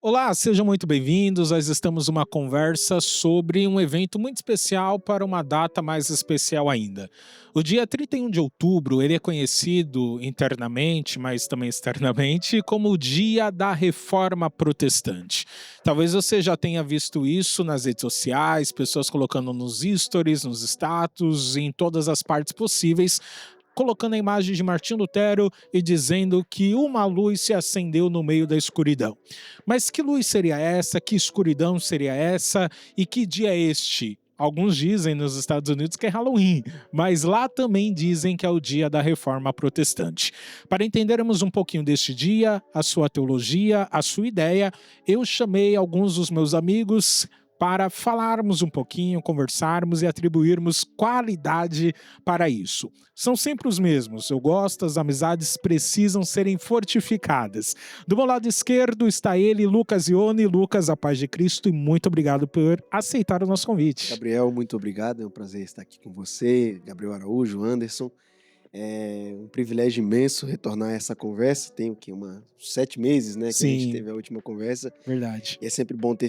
Olá, sejam muito bem-vindos. Nós estamos numa conversa sobre um evento muito especial para uma data mais especial ainda. O dia 31 de outubro, ele é conhecido internamente, mas também externamente, como o Dia da Reforma Protestante. Talvez você já tenha visto isso nas redes sociais, pessoas colocando nos stories, nos status, em todas as partes possíveis, colocando a imagem de Martim Lutero e dizendo que uma luz se acendeu no meio da escuridão. Mas que luz seria essa? Que escuridão seria essa? E que dia é este? Alguns dizem nos Estados Unidos que é Halloween, mas lá também dizem que é o dia da Reforma Protestante. Para entendermos um pouquinho deste dia, a sua teologia, a sua ideia, eu chamei alguns dos meus amigos para falarmos um pouquinho, conversarmos e atribuirmos qualidade para isso. São sempre os mesmos, eu gosto, as amizades precisam serem fortificadas. Do meu lado esquerdo está ele, Lucas Ione. Lucas, a paz de Cristo, e muito obrigado por aceitar o nosso convite. Gabriel, muito obrigado. É um prazer estar aqui com você, Gabriel Araújo, Anderson. É um privilégio imenso retornar a essa conversa. Tem o quê? Uns 7 meses, né, que a gente Sim, teve a última conversa. verdade. E é sempre bom ter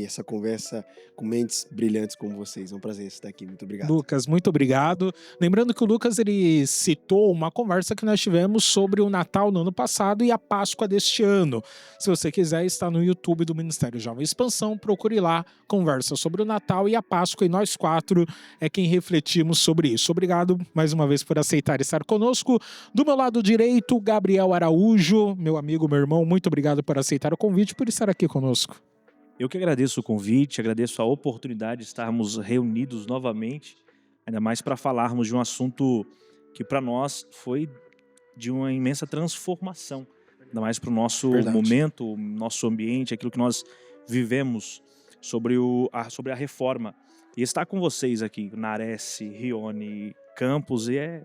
essa conversa com mentes brilhantes como vocês. É um prazer estar aqui. Muito obrigado. Lucas, muito obrigado. Lembrando que o Lucas ele citou uma conversa que nós tivemos sobre o Natal no ano passado e a Páscoa deste ano. Se você quiser, está no YouTube do Ministério Jovem Expansão, procure lá, conversa sobre o Natal e a Páscoa, e nós quatro é quem refletimos sobre isso. Obrigado mais uma vez por aceitar estar conosco. Do meu lado direito, Gabriel Araújo, meu amigo, meu irmão, muito obrigado por aceitar o convite, por estar aqui conosco. Eu que agradeço o convite, agradeço a oportunidade de estarmos reunidos novamente, ainda mais para falarmos de um assunto que para nós foi de uma imensa transformação, ainda mais para o nosso Verdade. momento, nosso ambiente, aquilo que nós vivemos sobre a reforma. E estar com vocês aqui, Nares, Rione, Campos, é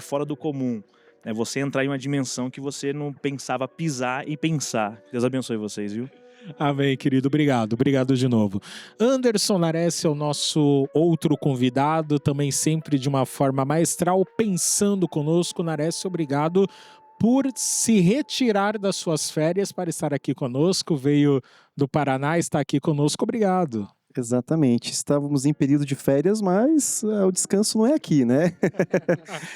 fora do comum. É você entrar em uma dimensão que você não pensava pisar e pensar. Deus abençoe vocês, viu? Amém, querido. Obrigado. Obrigado de novo. Anderson Nares é o nosso outro convidado, também sempre de uma forma maestral, pensando conosco. Nares, obrigado por se retirar das suas férias para estar aqui conosco. Veio do Paraná, está aqui conosco. Obrigado. Exatamente. Estávamos em período de férias, mas o descanso não é aqui, né?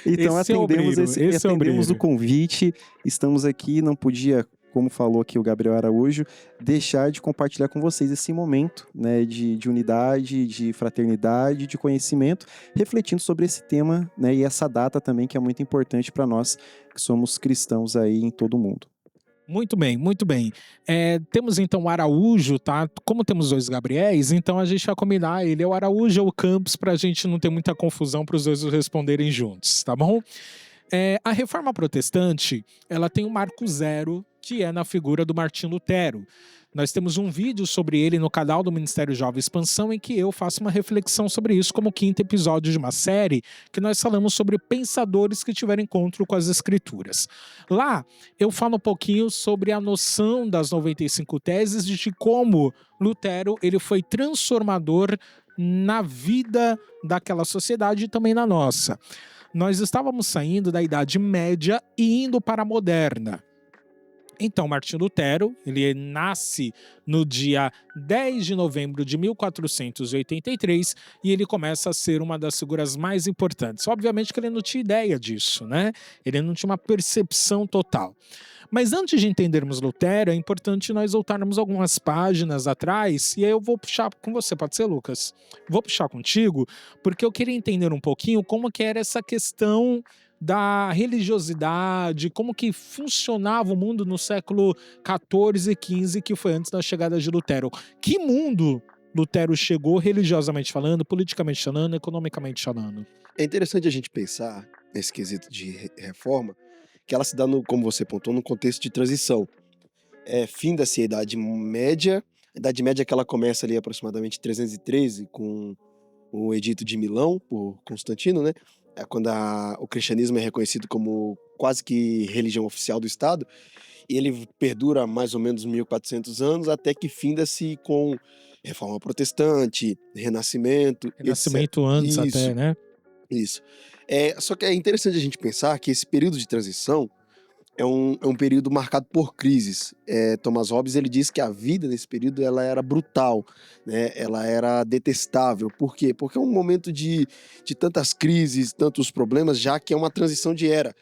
Então Esse é o obreiro, esse é o atendemos o obreiro. convite, estamos aqui, não podia, como falou aqui o Gabriel Araújo, deixar de compartilhar com vocês esse momento, né, de unidade, de fraternidade, de conhecimento, refletindo sobre esse tema, né, e essa data também que é muito importante para nós que somos cristãos aí em todo o mundo. Muito bem, muito bem. Temos então o Araújo, tá? Como temos dois Gabriéis, então a gente vai combinar, ele é o Araújo ou o Campos, para a gente não ter muita confusão para os dois responderem juntos, tá bom? A reforma protestante, ela tem um marco zero, que é na figura do Martim Lutero. Nós temos um vídeo sobre ele no canal do Ministério Jovem Expansão, em que eu faço uma reflexão sobre isso como quinto episódio de uma série que nós falamos sobre pensadores que tiveram encontro com as escrituras. Lá, eu falo um pouquinho sobre a noção das 95 teses de como Lutero ele foi transformador na vida daquela sociedade e também na nossa. Nós estávamos saindo da Idade Média e indo para a Moderna. Então, Martinho Lutero, ele nasce no dia 10 de novembro de 1483 e ele começa a ser uma das figuras mais importantes. Obviamente que ele não tinha ideia disso, né? Ele não tinha uma percepção total. Mas antes de entendermos Lutero, é importante nós voltarmos algumas páginas atrás, e aí eu vou puxar com você, pode ser, Lucas? Vou puxar contigo, porque eu queria entender um pouquinho como que era essa questão da religiosidade, como que funcionava o mundo no século XIV e XV, que foi antes da chegada de Lutero. Que mundo Lutero chegou religiosamente falando, politicamente falando, economicamente falando? É interessante a gente pensar nesse quesito de reforma, que ela se dá, como você pontuou, num contexto de transição. Finda-se a Idade Média. A Idade Média que ela começa ali aproximadamente em 313 com o Edito de Milão, por Constantino, né? É quando o cristianismo é reconhecido como quase que religião oficial do Estado, e ele perdura mais ou menos 1400 anos, até que finda-se com Reforma Protestante, Renascimento, etc. Renascimento antes Isso, até, né? isso. Só que é interessante a gente pensar que esse período de transição é um período marcado por crises. Thomas Hobbes ele diz que a vida nesse período ela era brutal, né? Ela era detestável. Por quê? Porque é um momento de tantas crises, tantos problemas, já que é uma transição de era.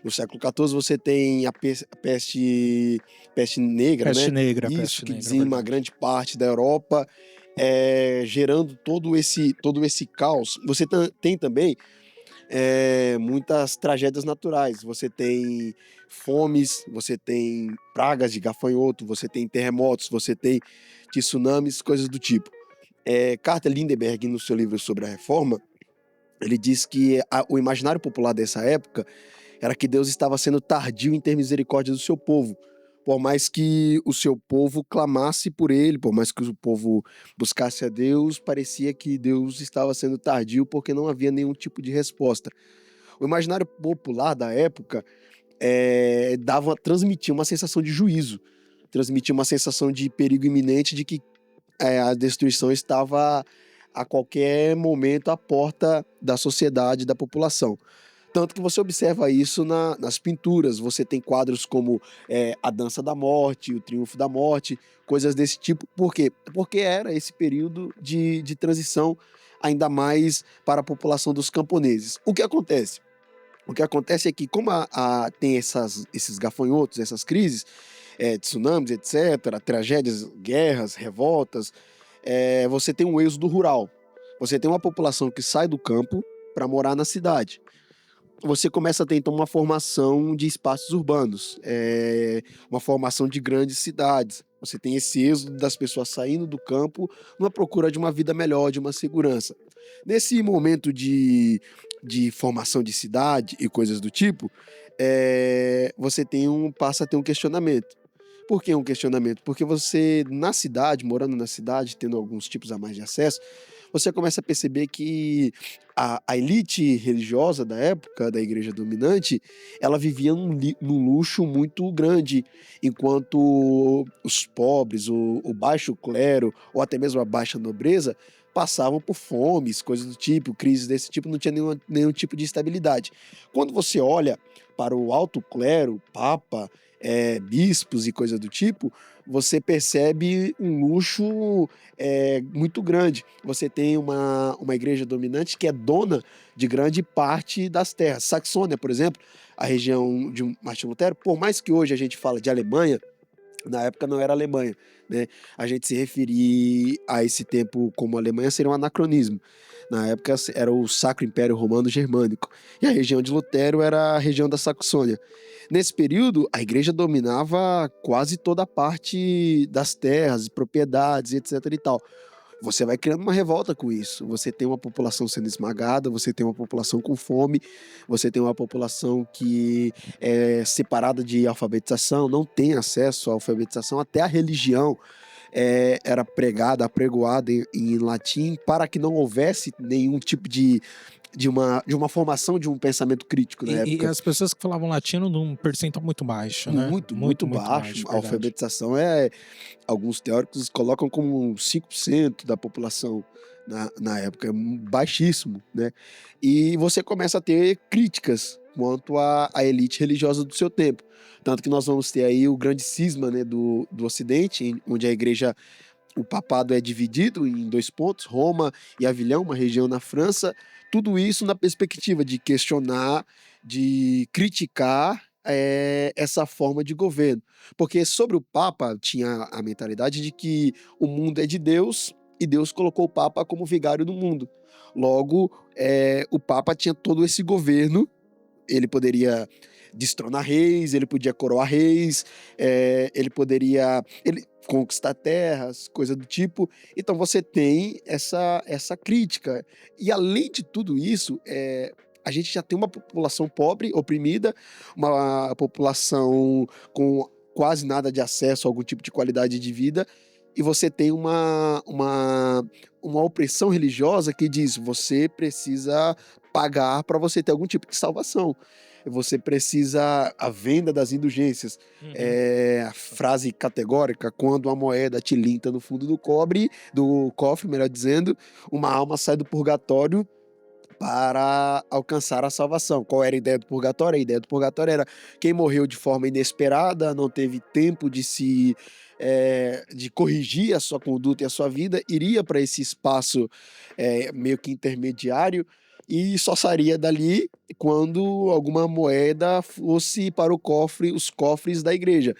No século XIV você tem a peste negra, Peste né? negra, Isso, peste que negra, dizima verdade. grande parte da Europa, gerando todo esse caos. Você tem também muitas tragédias naturais. Você tem fomes, você tem pragas de gafanhoto, você tem terremotos, você tem tsunamis, coisas do tipo. Carter Lindbergh, no seu livro sobre a Reforma, ele diz que o imaginário popular dessa época era que Deus estava sendo tardio em ter misericórdia do seu povo. Por mais que o seu povo clamasse por ele, por mais que o povo buscasse a Deus, parecia que Deus estava sendo tardio porque não havia nenhum tipo de resposta. O imaginário popular da época transmitia uma sensação de juízo, transmitia uma sensação de perigo iminente, de que a destruição estava a qualquer momento à porta da sociedade, da população. Tanto que você observa isso nas pinturas. Você tem quadros como A Dança da Morte, O Triunfo da Morte, coisas desse tipo. Por quê? Porque era esse período de transição, ainda mais para a população dos camponeses. O que acontece? O que acontece é que, como tem esses gafanhotos, essas crises, tsunamis, etc., tragédias, guerras, revoltas, você tem um êxodo rural. Você tem uma população que sai do campo para morar na cidade. Você começa a ter, então, uma formação de espaços urbanos, uma formação de grandes cidades. Você tem esse êxodo das pessoas saindo do campo numa procura de uma vida melhor, de uma segurança. Nesse momento de formação de cidade e coisas do tipo, você passa a ter um questionamento. Por que um questionamento? Porque você, na cidade, morando na cidade, tendo alguns tipos a mais de acesso, você começa a perceber que a elite religiosa da época, da igreja dominante, ela vivia num luxo muito grande, enquanto os pobres, o baixo clero, ou até mesmo a baixa nobreza, passavam por fomes, coisas do tipo, crises desse tipo, não tinha nenhum tipo de estabilidade. Quando você olha para o alto clero, papa, bispos e coisa do tipo, você percebe um luxo muito grande. Você tem uma igreja dominante que é dona de grande parte das terras. Saxônia, por exemplo, a região de Martinho Lutero, por mais que hoje a gente fala de Alemanha, na época não era Alemanha, né? A gente se referir a esse tempo como Alemanha seria um anacronismo. Na época era o Sacro Império Romano Germânico. E a região de Lutero era a região da Saxônia. Nesse período, a igreja dominava quase toda a parte das terras, propriedades, etc e tal. Você vai criando uma revolta com isso. Você tem uma população sendo esmagada, você tem uma população com fome, você tem uma população que é separada de alfabetização, não tem acesso à alfabetização, até a religião era pregada, apregoada em latim, para que não houvesse nenhum tipo de uma formação de um pensamento crítico na E época. as pessoas que falavam latino num percentual muito baixo, né? Muito baixo. A verdade. alfabetização alguns teóricos colocam como 5% da população na época, é baixíssimo, né? E você começa a ter críticas quanto à elite religiosa do seu tempo. Tanto que nós vamos ter aí o grande cisma, né, do Ocidente, onde a igreja, o papado é dividido em 2 pontos, Roma e Avilhão, uma região na França. Tudo isso na perspectiva de questionar, de criticar essa forma de governo. Porque sobre o Papa tinha a mentalidade de que o mundo é de Deus e Deus colocou o Papa como vigário do mundo. Logo, o Papa tinha todo esse governo, ele poderia destronar reis, ele podia coroar reis, ele poderia conquistar terras, coisa do tipo. Então você tem essa crítica. E além de tudo isso, a gente já tem uma população pobre, oprimida, uma população com quase nada de acesso a algum tipo de qualidade de vida, e você tem uma opressão religiosa que diz: você precisa pagar para você ter algum tipo de salvação. Você precisa a venda das indulgências. A frase categórica: quando uma moeda tilinta no fundo do cofre, melhor dizendo, uma alma sai do purgatório para alcançar a salvação. Qual era a ideia do purgatório? A ideia do purgatório era quem morreu de forma inesperada, não teve tempo de corrigir a sua conduta e a sua vida, iria para esse espaço meio que intermediário e só sairia dali quando alguma moeda fosse para os cofres da igreja.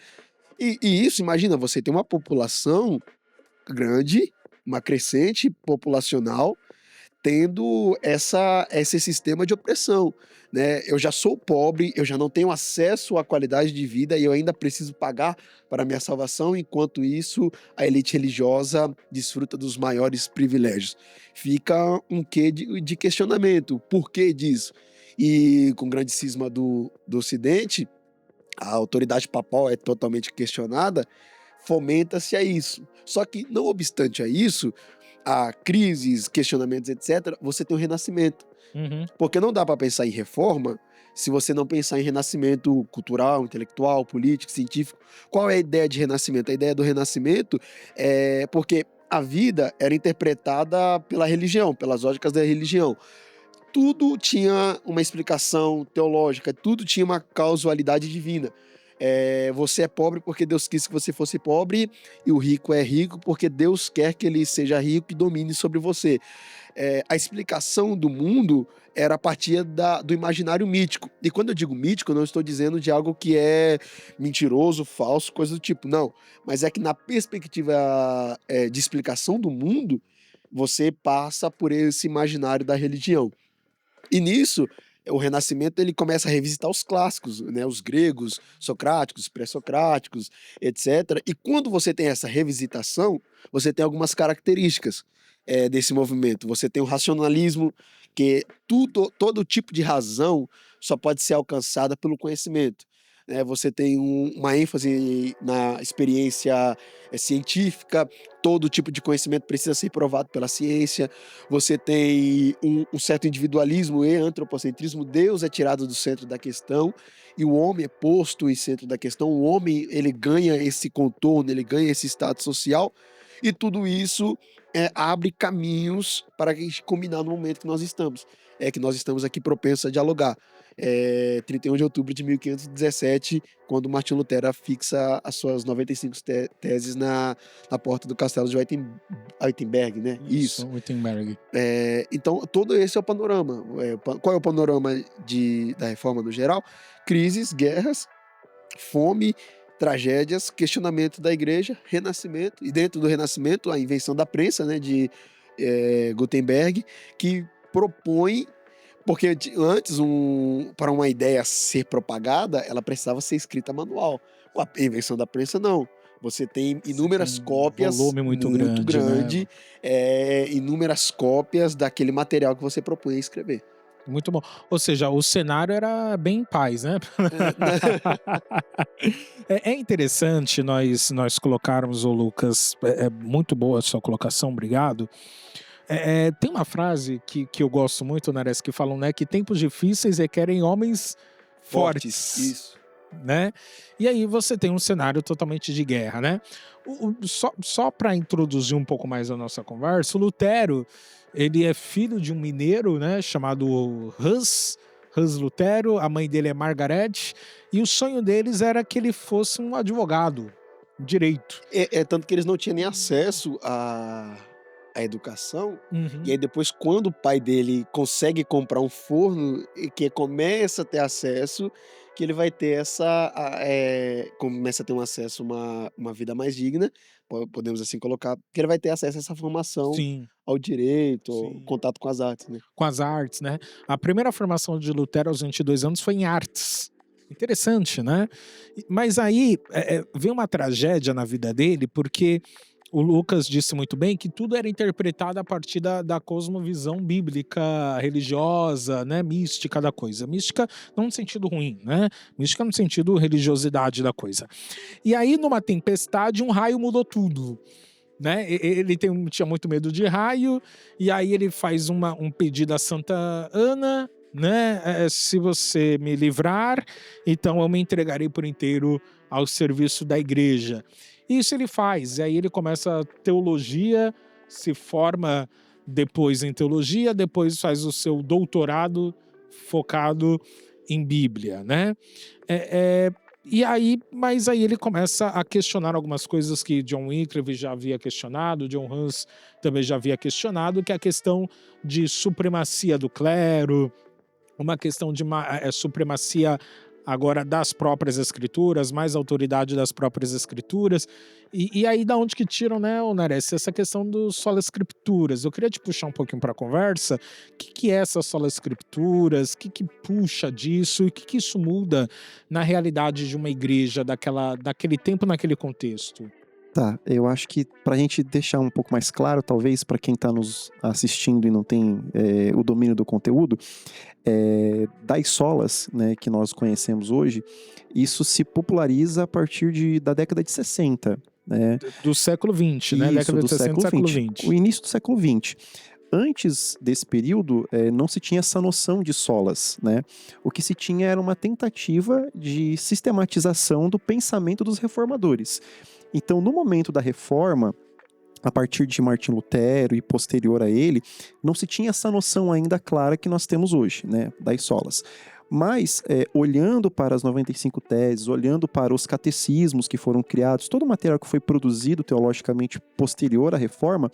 E isso, imagina, você tem uma população grande, uma crescente populacional, tendo esse sistema de opressão, né? Eu já sou pobre, eu já não tenho acesso à qualidade de vida e eu ainda preciso pagar para a minha salvação, enquanto isso a elite religiosa desfruta dos maiores privilégios. Fica um quê de questionamento, por que disso? E com o grande cisma do Ocidente, a autoridade papal é totalmente questionada, fomenta-se a isso. Só que, não obstante a isso, a crises, questionamentos, etc., você tem o renascimento. Uhum. Porque não dá para pensar em reforma se você não pensar em renascimento cultural, intelectual, político, científico. Qual é a ideia de renascimento? A ideia do renascimento é porque a vida era interpretada pela religião, pelas lógicas da religião. Tudo tinha uma explicação teológica, tudo tinha uma causalidade divina. Você é pobre porque Deus quis que você fosse pobre, e o rico é rico porque Deus quer que ele seja rico e domine sobre você. A explicação do mundo era a partir do imaginário mítico. E quando eu digo mítico, eu não estou dizendo de algo que é mentiroso, falso, coisa do tipo, não. Mas é que na perspectiva de explicação do mundo, você passa por esse imaginário da religião. E nisso, o Renascimento ele começa a revisitar os clássicos, né? Os gregos, socráticos, pré-socráticos, etc. E quando você tem essa revisitação, você tem algumas características desse movimento. Você tem o racionalismo, que todo tipo de razão só pode ser alcançada pelo conhecimento. Você tem uma ênfase na experiência científica, todo tipo de conhecimento precisa ser provado pela ciência. Você tem um certo individualismo e antropocentrismo. Deus é tirado do centro da questão e o homem é posto em centro da questão. O homem ele ganha esse contorno, ele ganha esse status social, e tudo isso abre caminhos para a gente combinar no momento que nós estamos. Que nós estamos aqui propensos a dialogar. 31 de outubro de 1517, quando Martinho Lutero fixa as suas 95 teses na porta do castelo de Wittenberg, né? Isso. Wittenberg. Então, todo esse é o panorama. Qual é o panorama da reforma no geral? Crises, guerras, fome, tragédias, questionamento da igreja, renascimento, e dentro do renascimento, a invenção da prensa, né, de Gutenberg, que propõe. Porque antes, para uma ideia ser propagada, ela precisava ser escrita manual. Com a invenção da prensa, não. Você tem inúmeras cópias. Volume muito grande. Né? Inúmeras cópias daquele material que você propunha escrever. Muito bom. Ou seja, o cenário era bem em paz, né? É interessante nós colocarmos, ô Lucas, muito boa a sua colocação, obrigado. Tem uma frase que eu gosto muito, Nares, que falam, né, que tempos difíceis requerem homens fortes. Isso. Né? E aí você tem um cenário totalmente de guerra, né? Só para introduzir um pouco mais a nossa conversa, o Lutero, ele é filho de um mineiro, né, chamado Hans Lutero, a mãe dele é Margaret, e o sonho deles era que ele fosse um advogado, direito. Tanto que eles não tinham nem acesso à educação. Uhum. E aí depois, quando o pai dele consegue comprar um forno e que começa a ter acesso, que ele vai ter começa a ter um acesso a uma vida mais digna, podemos assim colocar, que ele vai ter acesso a essa formação. Sim. Ao direito, Sim. ao contato com as artes, né? Com as artes, né? A primeira formação de Lutero aos 22 anos foi em artes. Interessante, né? Mas aí vem uma tragédia na vida dele, porque o Lucas disse muito bem que tudo era interpretado a partir da cosmovisão bíblica, religiosa, né, mística da coisa. Mística não no sentido ruim, né? Mística no sentido religiosidade da coisa. E aí, numa tempestade, um raio mudou tudo. Né? Ele tinha muito medo de raio, e aí ele faz um pedido a Santa Ana, né? Se você me livrar, então eu me entregarei por inteiro ao serviço da igreja. Isso ele faz, e aí ele começa a teologia, se forma depois em teologia, depois faz o seu doutorado focado em Bíblia, né? Mas aí ele começa a questionar algumas coisas que John Wycliffe já havia questionado, John Hus também já havia questionado, que é a questão de supremacia do clero, uma questão de supremacia agora das próprias escrituras, mais autoridade das próprias escrituras. E aí da onde que tiram, né, Nares, essa questão do sola escrituras? Eu queria te puxar um pouquinho para a conversa. O que é essa sola escrituras? O que puxa disso? E o que isso muda na realidade de uma igreja daquele tempo, naquele contexto? Tá, eu acho que pra gente deixar um pouco mais claro, talvez para quem tá nos assistindo e não tem o domínio do conteúdo, das solas, né, que nós conhecemos hoje, isso se populariza a partir da década de 60, né? Do século XX, né? Década de 60, século XX. O início do século XX. Antes desse período, não se tinha essa noção de solas, né? O que se tinha era uma tentativa de sistematização do pensamento dos reformadores. Então, no momento da reforma, a partir de Martim Lutero e posterior a ele, não se tinha essa noção ainda clara que nós temos hoje, né, das solas. Mas, olhando para as 95 teses, olhando para os catecismos que foram criados, todo o material que foi produzido teologicamente posterior à reforma,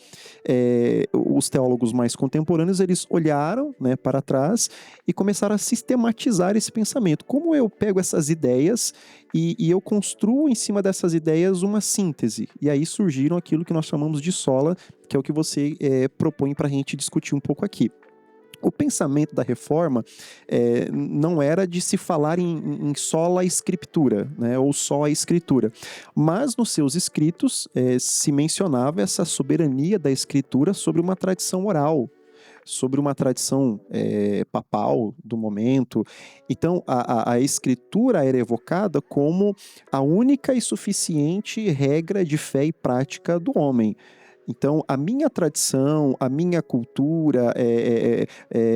os teólogos mais contemporâneos, eles olharam, né, para trás e começaram a sistematizar esse pensamento. Como eu pego essas ideias e eu construo em cima dessas ideias uma síntese? E aí surgiram aquilo que nós chamamos de sola, que é o que você propõe para a gente discutir um pouco aqui. O pensamento da reforma não era de se falar em sola escritura, né, ou só a escritura, mas nos seus escritos se mencionava essa soberania da escritura sobre uma tradição oral, sobre uma tradição papal do momento. Então, a escritura era evocada como a única e suficiente regra de fé e prática do homem. Então, a minha tradição, a minha cultura,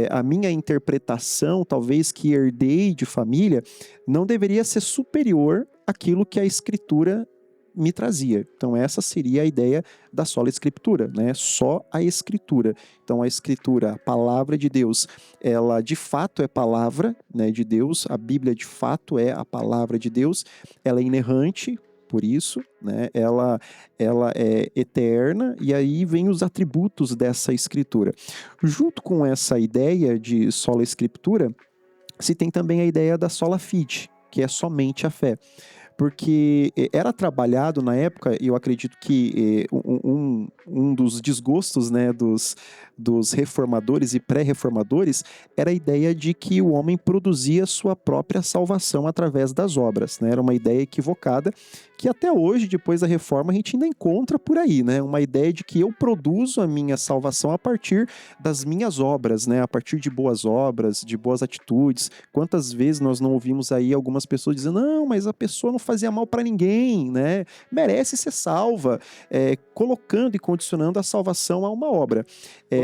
a minha interpretação, talvez que herdei de família, não deveria ser superior àquilo que a Escritura me trazia. Então, essa seria a ideia da sola Escritura, né? Só a Escritura. Então, a Escritura, a palavra de Deus, ela de fato é palavra, né, de Deus. A Bíblia de fato é a palavra de Deus. Ela é inerrante, por isso, né, ela é eterna, e aí vem os atributos dessa escritura. Junto com essa ideia de sola escritura, se tem também a ideia da sola fide, que é somente a fé. Porque era trabalhado na época, e eu acredito que um dos desgostos, né, dos reformadores e pré-reformadores era a ideia de que o homem produzia sua própria salvação através das obras, né? Era uma ideia equivocada que até hoje, depois da reforma, a gente ainda encontra por aí, né? Uma ideia de que eu produzo a minha salvação a partir das minhas obras, né? A partir de boas obras, de boas atitudes. Quantas vezes nós não ouvimos aí algumas pessoas dizendo, não, mas a pessoa não fazia mal para ninguém, né? Merece ser salva, colocando e condicionando a salvação a uma obra.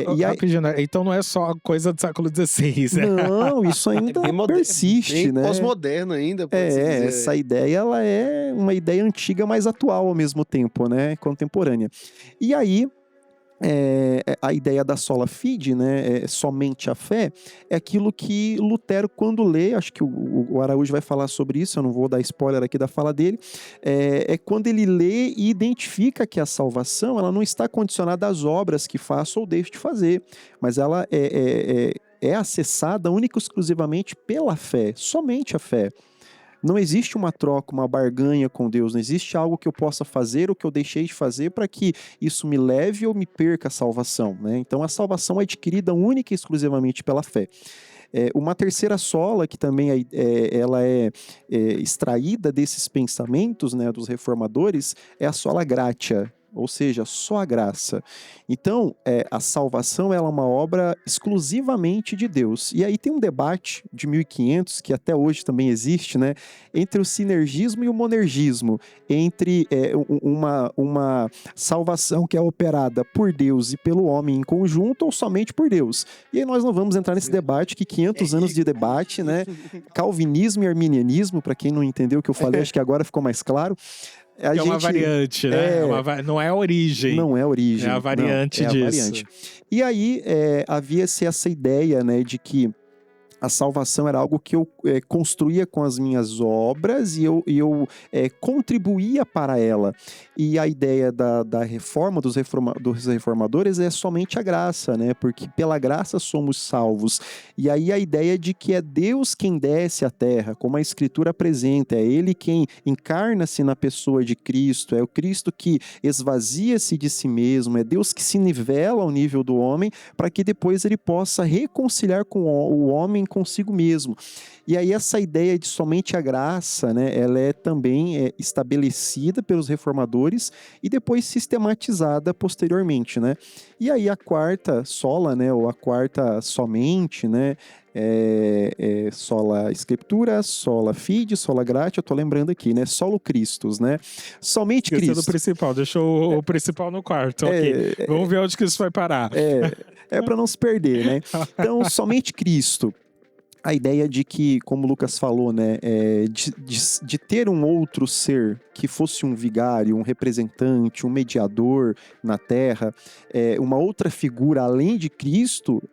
Rapidinho, né? Então não é só coisa do século XVI, né? Não, isso ainda persiste, bem né? Pós-moderno ainda, pode se dizer. Essa ideia, ela é uma ideia antiga, mas atual ao mesmo tempo, né? Contemporânea. E aí, a ideia da sola fide, né, somente a fé, é aquilo que Lutero, quando lê, acho que o Araújo vai falar sobre isso, eu não vou dar spoiler aqui da fala dele, é quando ele lê e identifica que a salvação, ela não está condicionada às obras que faço ou deixo de fazer, mas ela é acessada única e exclusivamente pela fé, somente a fé. Não existe uma troca, uma barganha com Deus, não existe algo que eu possa fazer ou que eu deixei de fazer para que isso me leve ou me perca a salvação, né? Então a salvação é adquirida única e exclusivamente pela fé. Uma terceira sola, que também ela é extraída desses pensamentos, né, dos reformadores, é a sola gratia, ou seja, só a graça. Então, a salvação ela é uma obra exclusivamente de Deus. E aí tem um debate de 1500, que até hoje também existe, né, entre o sinergismo e o monergismo, entre uma salvação que é operada por Deus e pelo homem em conjunto, ou somente por Deus. E aí nós não vamos entrar nesse debate, que 500 anos de debate, né, calvinismo e arminianismo, para quem não entendeu o que eu falei, acho que agora ficou mais claro. É uma variante, né? Não é a origem. Não é a origem. É a variante disso. A variante. E aí havia-se essa ideia, né, de que a salvação era algo que eu construía com as minhas obras e eu contribuía para ela. E a ideia da reforma, dos reformadores é somente a graça, né? Porque pela graça somos salvos. E aí a ideia de que é Deus quem desce à terra, como a Escritura apresenta, é Ele quem encarna-se na pessoa de Cristo, é o Cristo que esvazia-se de si mesmo, é Deus que se nivela ao nível do homem para que depois ele possa reconciliar com o homem consigo mesmo. E aí essa ideia de somente a graça, né, ela é também estabelecida pelos reformadores e depois sistematizada posteriormente, né? E aí a quarta sola, né, ou a quarta somente, né, sola Scriptura, sola Fide, sola Gratia, eu tô lembrando aqui, né, solo Christus, né? Somente Esqueceu do Cristo. principal, deixou o principal no quarto. Ok, vamos ver onde que isso vai parar. É para não se perder, né? Então, somente Cristo. A ideia de que, como o Lucas falou, né, de ter um outro ser que fosse um vigário, um representante, um mediador na Terra, uma outra figura além de Cristo,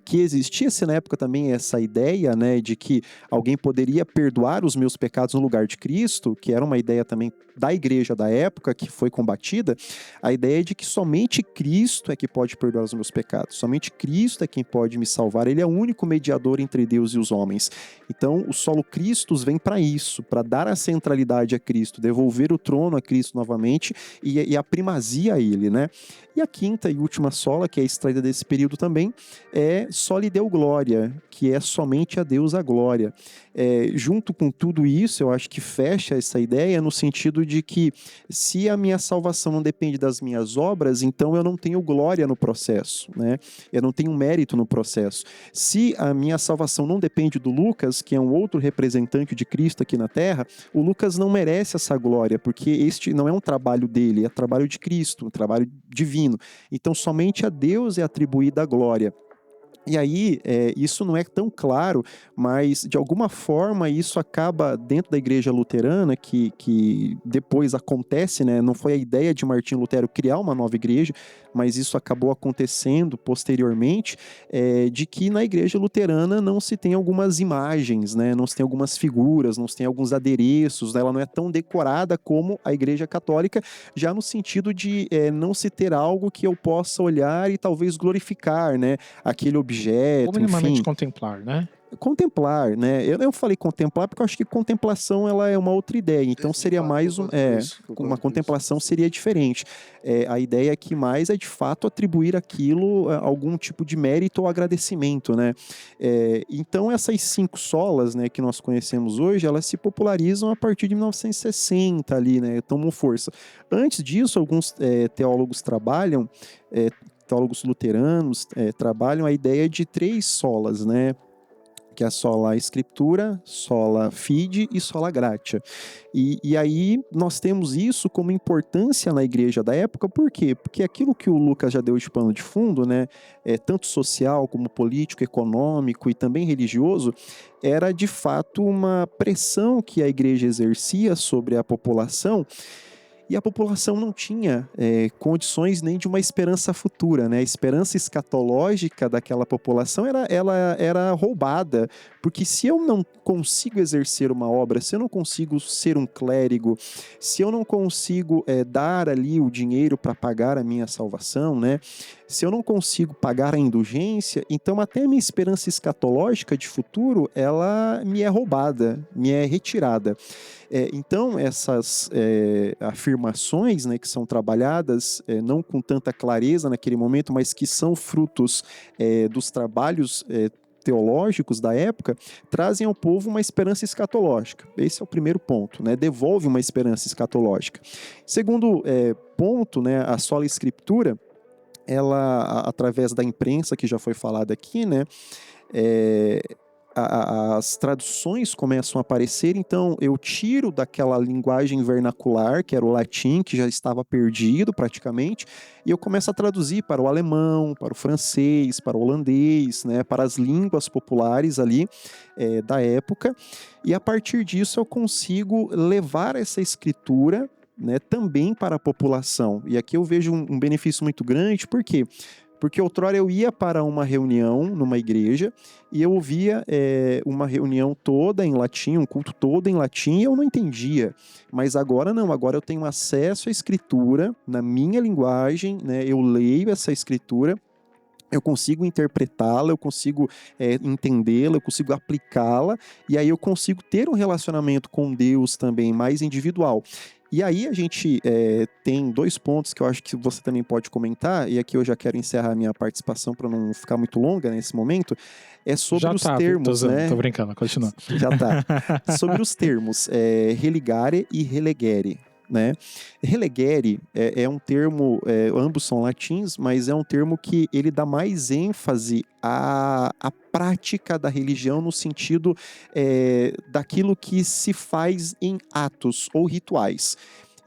que existisse na época também essa ideia, né, de que alguém poderia perdoar os meus pecados no lugar de Cristo, que era uma ideia também da igreja da época, que foi combatida, a ideia de que somente Cristo é que pode perdoar os meus pecados, somente Cristo é quem pode me salvar, ele é o único mediador entre Deus e os homens. Então, o solo Christus vem para isso, para dar a centralidade a Cristo, devolver o trono a Cristo novamente e a primazia a ele, né? E a quinta e última sola, que é extraída desse período também, é Soli Deo Glória, que é somente a Deus a glória. Junto com tudo isso, eu acho que fecha essa ideia no sentido de que se a minha salvação não depende das minhas obras, então eu não tenho glória no processo, né? Eu não tenho mérito no processo. Se a minha salvação não depende do Lucas, que é um outro representante de Cristo aqui na Terra, o Lucas não merece essa glória, porque este não é um trabalho dele, é trabalho de Cristo, um trabalho divino. Então, somente a Deus é atribuída a glória. E aí, isso não é tão claro, mas de alguma forma isso acaba dentro da igreja luterana, que depois acontece, né? Não foi a ideia de Martinho Lutero criar uma nova igreja, mas isso acabou acontecendo posteriormente, de que na igreja luterana não se tem algumas imagens, né? Não se tem algumas figuras, não se tem alguns adereços, né? Ela não é tão decorada como a igreja católica, já no sentido de não se ter algo que eu possa olhar e talvez glorificar, né? Aquele objeto, Ou minimamente enfim. contemplar, né? Contemplar, né? Eu falei contemplar porque eu acho que contemplação ela é uma outra ideia. Então seria mais uma contemplação seria diferente. A ideia aqui mais é de fato atribuir aquilo algum tipo de mérito ou agradecimento, né? Então essas 5 solas, né, que nós conhecemos hoje, elas se popularizam a partir de 1960 ali, né? Tomam força. Antes disso, alguns teólogos trabalham, teólogos luteranos trabalham a ideia de 3 solas, né? Que é a sola Scriptura, sola Fide e sola Gratia. E aí nós temos isso como importância na igreja da época, por quê? Porque aquilo que o Lucas já deu de pano de fundo, né, tanto social como político, econômico e também religioso, era de fato uma pressão que a igreja exercia sobre a população. E a população não tinha condições nem de uma esperança futura, né? A esperança escatológica daquela população era roubada, porque se eu não consigo exercer uma obra, se eu não consigo ser um clérigo, se eu não consigo dar ali o dinheiro para pagar a minha salvação, né? Se eu não consigo pagar a indulgência, então até a minha esperança escatológica de futuro, ela me é roubada, me é retirada. Então, essas afirmações, né, que são trabalhadas não com tanta clareza naquele momento, mas que são frutos dos trabalhos teológicos da época, trazem ao povo uma esperança escatológica. Esse é o primeiro ponto, né? Devolve uma esperança escatológica. Segundo ponto, né, a sola Scriptura, ela, através da imprensa, que já foi falada aqui, né, as traduções começam a aparecer, então eu tiro daquela linguagem vernacular, que era o latim, que já estava perdido praticamente, e eu começo a traduzir para o alemão, para o francês, para o holandês, né, para as línguas populares ali da época, e a partir disso eu consigo levar essa escritura, né, também para a população. E aqui eu vejo um benefício muito grande, por quê? Porque outrora eu ia para uma reunião numa igreja e eu ouvia uma reunião toda em latim, um culto todo em latim, e eu não entendia. Mas agora não, agora eu tenho acesso à escritura na minha linguagem, né? Eu leio essa escritura, eu consigo interpretá-la, eu consigo entendê-la, eu consigo aplicá-la, e aí eu consigo ter um relacionamento com Deus também mais individual. E aí a gente tem 2 pontos que eu acho que você também pode comentar, e aqui eu já quero encerrar a minha participação para não ficar muito longa nesse momento, é sobre Já os tá, tô termos, zoando, né? tô brincando, continua. Já tá. Sobre os termos religare e relegere, né? Relegere é um termo, ambos são latins, mas é um termo que ele dá mais ênfase à prática da religião no sentido daquilo que se faz em atos ou rituais.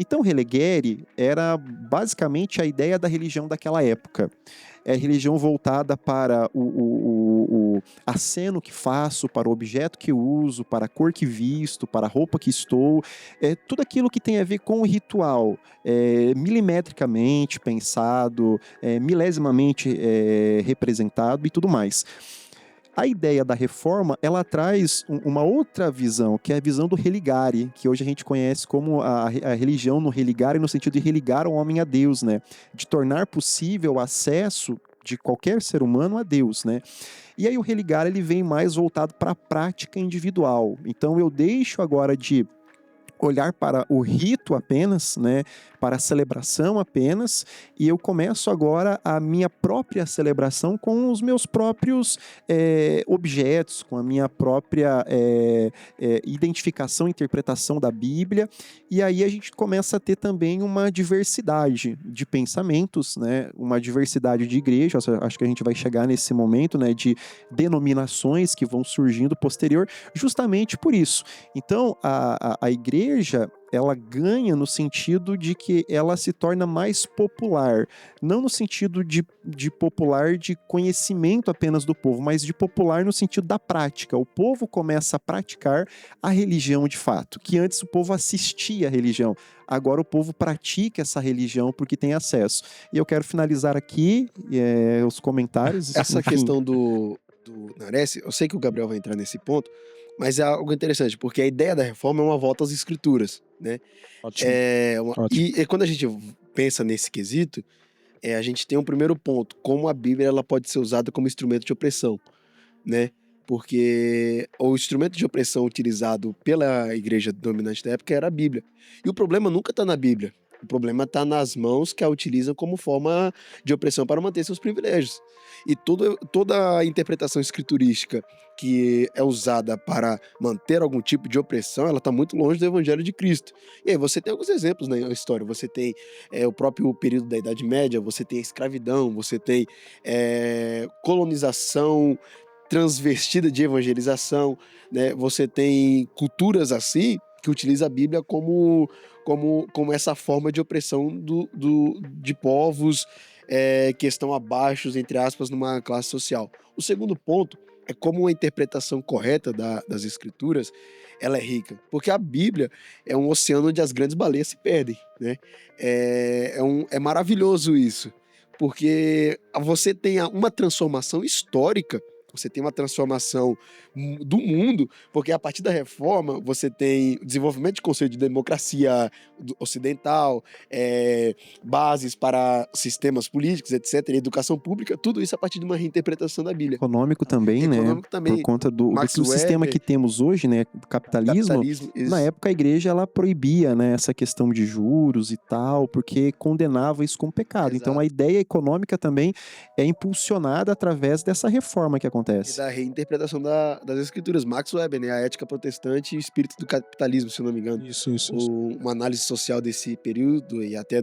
Então, relegere era basicamente a ideia da religião daquela época. É religião voltada para o aceno que faço, para o objeto que uso, para a cor que visto, para a roupa que estou. Tudo aquilo que tem a ver com o ritual, milimetricamente pensado, milesimamente representado e tudo mais. A ideia da reforma, ela traz uma outra visão, que é a visão do religare, que hoje a gente conhece como a religião no religare, no sentido de religar o homem a Deus, né? De tornar possível o acesso de qualquer ser humano a Deus, né? E aí o religar, ele vem mais voltado para a prática individual. Então eu deixo agora de olhar para o rito apenas, né, para a celebração apenas, e eu começo agora a minha própria celebração com os meus próprios objetos, com a minha própria identificação, interpretação da Bíblia, e aí a gente começa a ter também uma diversidade de pensamentos, né, uma diversidade de igrejas, acho que a gente vai chegar nesse momento, né, de denominações que vão surgindo posterior, justamente por isso. Então, a igreja, ela ganha no sentido de que ela se torna mais popular, não no sentido de popular de conhecimento apenas do povo, mas de popular no sentido da prática. O povo começa a praticar a religião de fato, que antes o povo assistia à religião. Agora o povo pratica essa religião porque tem acesso. E eu quero finalizar aqui os comentários. Essa enfim. questão do Nares, eu sei que o Gabriel vai entrar nesse ponto, mas é algo interessante, porque a ideia da reforma é uma volta às escrituras, né? Ótimo. Ótimo. E quando a gente pensa nesse quesito, a gente tem um primeiro ponto, como a Bíblia ela pode ser usada como instrumento de opressão, né? Porque o instrumento de opressão utilizado pela igreja dominante da época era a Bíblia. E o problema nunca está na Bíblia. O problema está nas mãos que a utilizam como forma de opressão para manter seus privilégios. E toda a interpretação escriturística que é usada para manter algum tipo de opressão, ela está muito longe do Evangelho de Cristo. E aí você tem alguns exemplos na história. Você tem o próprio período da Idade Média, você tem a escravidão, você tem colonização transvestida de evangelização, né? Você tem culturas assim que utilizam a Bíblia como essa forma de opressão de povos que estão abaixo, entre aspas, numa classe social. O segundo ponto é como a interpretação correta das escrituras ela é rica, porque a Bíblia é um oceano onde as grandes baleias se perdem, né? É maravilhoso isso, porque você tem uma transformação histórica. Você tem uma transformação do mundo, porque a partir da reforma você tem o desenvolvimento de conceito de democracia ocidental, bases para sistemas políticos, etc., educação pública, tudo isso a partir de uma reinterpretação da Bíblia. Econômico também, Econômico né? também. Por conta do sistema Weber, que temos hoje, né? Do capitalismo. isso. Na época a igreja ela proibia, né, essa questão de juros e tal, porque condenava isso como pecado. Exato. Então a ideia econômica também é impulsionada através dessa reforma que E acontece. da reinterpretação das escrituras. Max Weber, né? A ética protestante e o espírito do capitalismo, se eu não me engano. Isso. Uma análise social desse período e até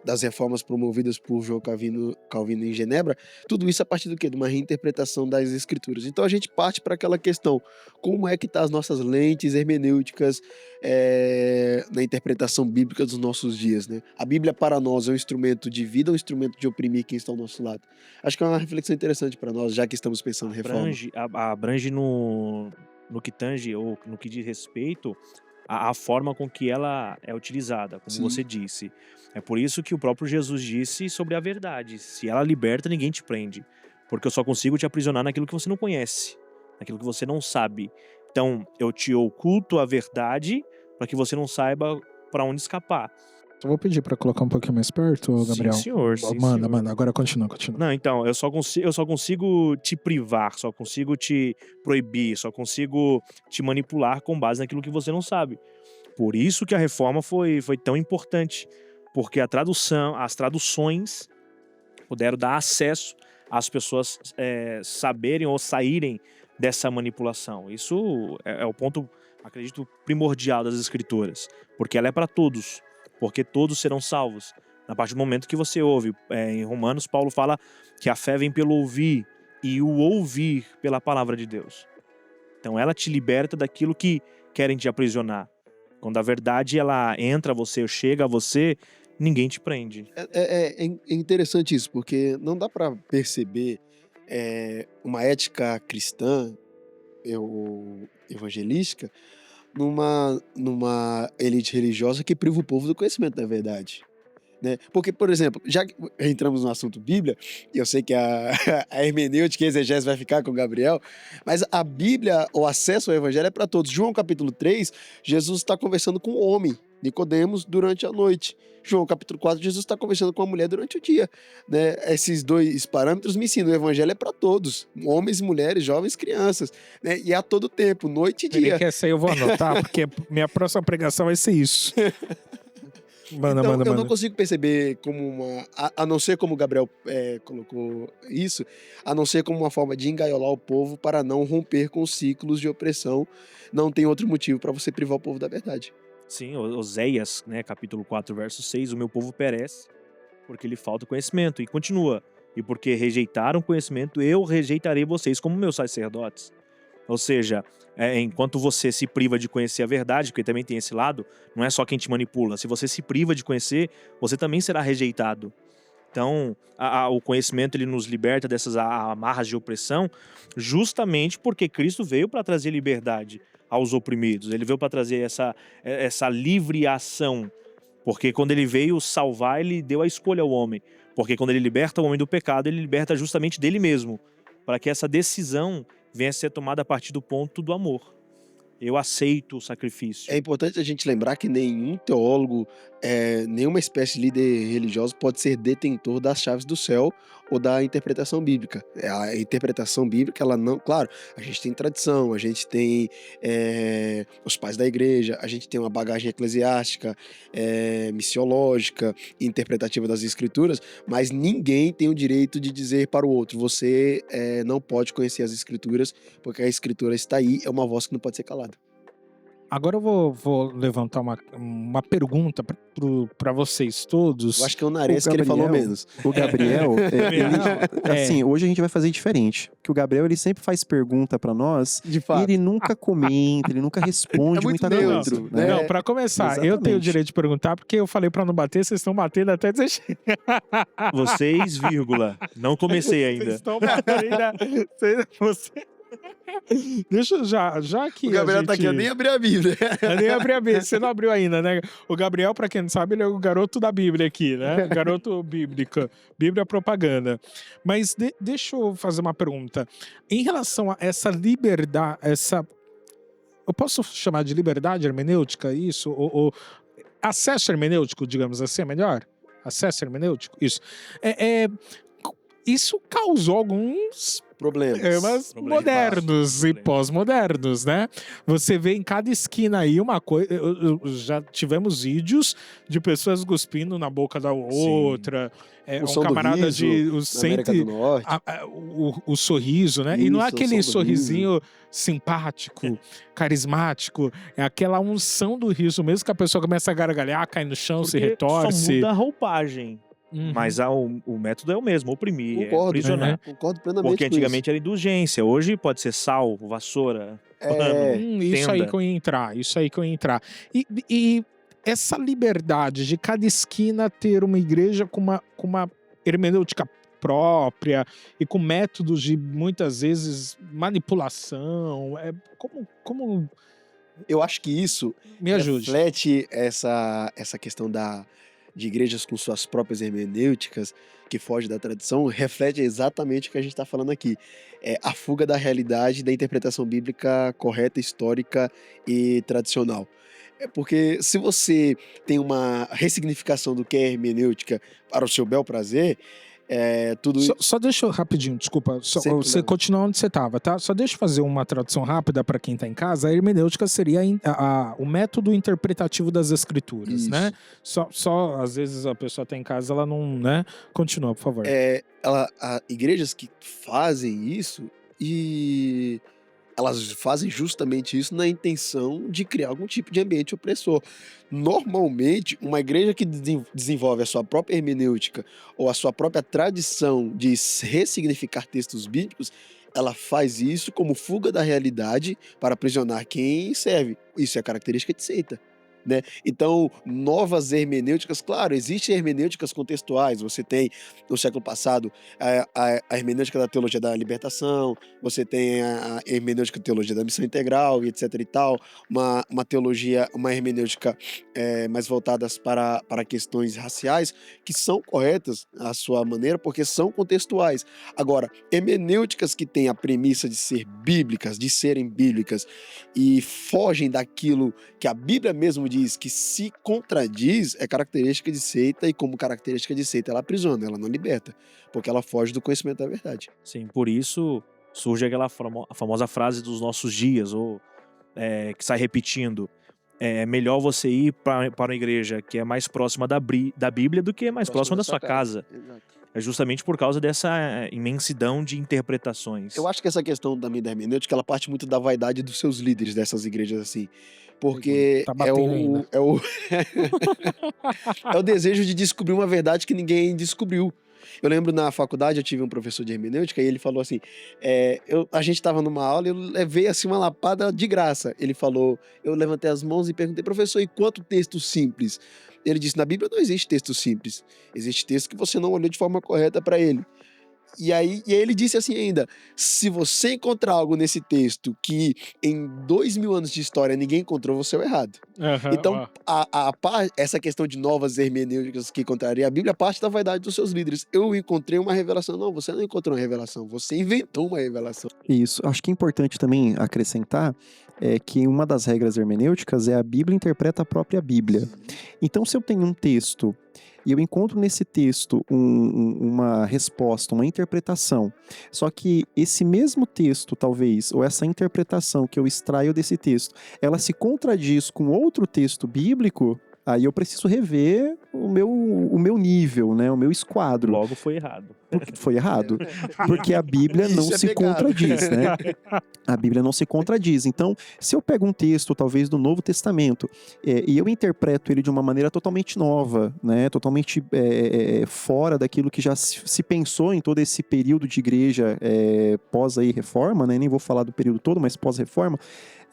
das reformas promovidas por João Calvino em Genebra, tudo isso a partir do quê? De uma reinterpretação das escrituras. Então a gente parte para aquela questão, como é que tá as nossas lentes hermenêuticas na interpretação bíblica dos nossos dias, né? A Bíblia para nós é um instrumento de vida ou um instrumento de oprimir quem está ao nosso lado? Acho que é uma reflexão interessante para nós, já que estamos pensando em reforma. Abrange no que tange ou no que diz respeito a forma com que ela é utilizada, como Sim. você disse. É por isso que o próprio Jesus disse sobre a verdade. Se ela liberta, ninguém te prende. Porque eu só consigo te aprisionar naquilo que você não conhece, naquilo que você não sabe. Então, eu te oculto a verdade para que você não saiba para onde escapar. Eu vou pedir pra colocar um pouquinho mais perto, Gabriel. Sim, senhor. Sim, Manda, senhor. manda. Agora continua. Não, então, eu só consigo te privar, só consigo te proibir, só consigo te manipular com base naquilo que você não sabe. Por isso que a reforma foi tão importante, porque as traduções puderam dar acesso às pessoas saberem ou saírem dessa manipulação. Isso é o ponto, acredito, primordial das Escrituras, porque ela é para todos, porque todos serão salvos. A partir do momento que você ouve, em Romanos, Paulo fala que a fé vem pelo ouvir, e o ouvir pela palavra de Deus. Então ela te liberta daquilo que querem te aprisionar. Quando a verdade ela entra a você, chega a você, ninguém te prende. É interessante isso, porque não dá para perceber uma ética cristã ou evangelística numa elite religiosa que priva o povo do conhecimento da verdade. Né? Porque, por exemplo, já que entramos no assunto Bíblia, e eu sei que a hermenêutica e a exegese vai ficar com o Gabriel, mas a Bíblia, o acesso ao Evangelho é para todos. João capítulo 3, Jesus está conversando com um homem, Nicodemos, durante a noite. João capítulo 4, Jesus está conversando com uma mulher durante o dia. Né? Esses dois parâmetros me ensinam, o Evangelho é para todos, homens e mulheres, jovens, crianças, né? E a todo tempo, noite e dia. Que essa aí eu vou anotar, porque minha próxima pregação vai ser isso. Manda, Então, manda, eu manda. não consigo perceber como a não ser como o Gabriel colocou isso, a não ser como uma forma de engaiolar o povo para não romper com os ciclos de opressão. Não tem outro motivo para você privar o povo da verdade. Sim, Oséias, né, capítulo 4, verso 6, o meu povo perece porque lhe falta conhecimento. E continua, e porque rejeitaram conhecimento, eu rejeitarei vocês como meus sacerdotes. Ou seja, enquanto você se priva de conhecer a verdade, porque também tem esse lado, não é só quem te manipula. Se você se priva de conhecer, você também será rejeitado. Então, o conhecimento ele nos liberta dessas amarras de opressão, justamente porque Cristo veio para trazer liberdade aos oprimidos. Ele veio para trazer essa livre ação. Porque quando ele veio salvar, ele deu a escolha ao homem. Porque quando ele liberta o homem do pecado, ele liberta justamente dele mesmo. Para que essa decisão venha a ser tomada a partir do ponto do amor. Eu aceito o sacrifício. É importante a gente lembrar que nenhum teólogo, nenhuma espécie de líder religioso pode ser detentor das chaves do céu ou da interpretação bíblica. A interpretação bíblica, ela não... Claro, a gente tem tradição, a gente tem os pais da igreja, a gente tem uma bagagem eclesiástica, missiológica, interpretativa das escrituras, mas ninguém tem o direito de dizer para o outro, você não pode conhecer as escrituras, porque a escritura está aí, é uma voz que não pode ser calada. Agora eu vou levantar uma pergunta para vocês todos. Eu acho que é o Nares que ele falou menos. O Gabriel, assim, hoje a gente vai fazer diferente. Porque o Gabriel, ele sempre faz pergunta pra nós De e fato. ele nunca comenta, ele nunca responde É muito muita neutro, coisa. né? Não, pra começar, eu Exatamente. tenho o direito de perguntar, porque eu falei pra não bater, vocês estão batendo até dizer. Vocês, vírgula. Não comecei Vocês ainda. estão batendo ainda. Você... Deixa eu já que O Gabriel tá aqui, eu nem abri a Bíblia. Eu nem abri a Bíblia, você não abriu ainda, né? O Gabriel, pra quem não sabe, ele é o garoto da Bíblia aqui, né? Garoto bíblico, Bíblia propaganda. Mas deixa eu fazer uma pergunta. Em relação a essa liberdade, eu posso chamar de liberdade hermenêutica isso? Ou acesso hermenêutico, digamos assim, é melhor? Acesso hermenêutico? Isso. Isso causou alguns Problemas. modernos e Problemas. pós-modernos, né? Você vê em cada esquina aí uma coisa. Já tivemos vídeos de pessoas cuspindo na boca da outra. O som Um camarada do riso, de. na América do Norte. O sorriso, né? E não é Isso, o aquele som do sorrisinho simpático, carismático. É aquela unção do riso mesmo que a pessoa começa a gargalhar, cai no chão, se Porque retorce. só muda a roupagem. Uhum. Mas o método é o mesmo, oprimir, Concordo, aprisionar. Concordo plenamente Porque com antigamente era indulgência, hoje pode ser sal, vassoura. Isso aí tenda. que eu ia entrar. E essa liberdade de cada esquina ter uma igreja com uma hermenêutica própria e com métodos de, muitas vezes, manipulação. Eu acho que isso Me ajude. reflete essa questão de igrejas com suas próprias hermenêuticas, que foge da tradição, reflete exatamente o que a gente está falando aqui. É a fuga da realidade da interpretação bíblica correta, histórica e tradicional. É porque se você tem uma ressignificação do que é hermenêutica para o seu bel prazer, tudo Só deixa eu rapidinho, desculpa. Sem Você problema. continua onde você estava, tá? Só deixa eu fazer uma tradução rápida para quem está em casa. A hermenêutica seria o método interpretativo das escrituras, Isso. né? Só às vezes a pessoa está em casa, ela não, né? Continua, por favor. Igrejas que fazem isso e elas fazem justamente isso na intenção de criar algum tipo de ambiente opressor. Normalmente, uma igreja que desenvolve a sua própria hermenêutica ou a sua própria tradição de ressignificar textos bíblicos, ela faz isso como fuga da realidade para aprisionar quem serve. Isso é característica de seita. Né? Então, novas hermenêuticas, claro, existem hermenêuticas contextuais. Você tem, no século passado, a hermenêutica da teologia da libertação, você tem a hermenêutica da teologia da missão integral, e etc e tal, uma teologia, uma hermenêutica mais voltadas para questões raciais, que são corretas à sua maneira, porque são contextuais. Agora, hermenêuticas que têm a premissa de serem bíblicas, e fogem daquilo que a Bíblia mesmo diz que se contradiz, é característica de seita, e como característica de seita ela aprisiona, ela não liberta, porque ela foge do conhecimento da verdade. Sim, por isso surge aquela famosa frase dos nossos dias, que sai repetindo. É melhor você ir para uma igreja que é mais próxima da Bíblia do que mais próxima da sua casa. Exato. É justamente por causa dessa imensidão de interpretações. Eu acho que essa questão também da hermenêutica, ela parte muito da vaidade dos seus líderes dessas igrejas assim, porque Tá batendo ainda. é o desejo de descobrir uma verdade que ninguém descobriu. Eu lembro na faculdade, eu tive um professor de hermenêutica e ele falou assim, a gente estava numa aula e eu levei assim uma lapada de graça. Ele falou, eu levantei as mãos e perguntei, professor, e quanto texto simples? Ele disse, na Bíblia não existe texto simples, existe texto que você não olhou de forma correta para ele. E aí ele disse assim ainda, se você encontrar algo nesse texto que em 2000 anos de história ninguém encontrou, você é o errado. Então, essa questão de novas hermenêuticas que encontraria a Bíblia parte da vaidade dos seus líderes. Eu encontrei uma revelação. Não, você não encontrou uma revelação, você inventou uma revelação. Isso. Acho que é importante também acrescentar que uma das regras hermenêuticas é a Bíblia interpreta a própria Bíblia. Então, se eu tenho um texto e eu encontro nesse texto uma resposta, uma interpretação, só que esse mesmo texto, talvez, ou essa interpretação que eu extraio desse texto, ela se contradiz com outro texto bíblico, aí eu preciso rever o meu nível, né, o meu esquadro. Logo foi errado. Foi errado. Porque a Bíblia não Isso é se pecado. contradiz, né? A Bíblia não se contradiz. Então, se eu pego um texto, talvez do Novo Testamento, e eu interpreto ele de uma maneira totalmente nova, né? Totalmente fora daquilo que já se pensou em todo esse período de igreja pós-reforma, né? Nem vou falar do período todo, mas pós-reforma.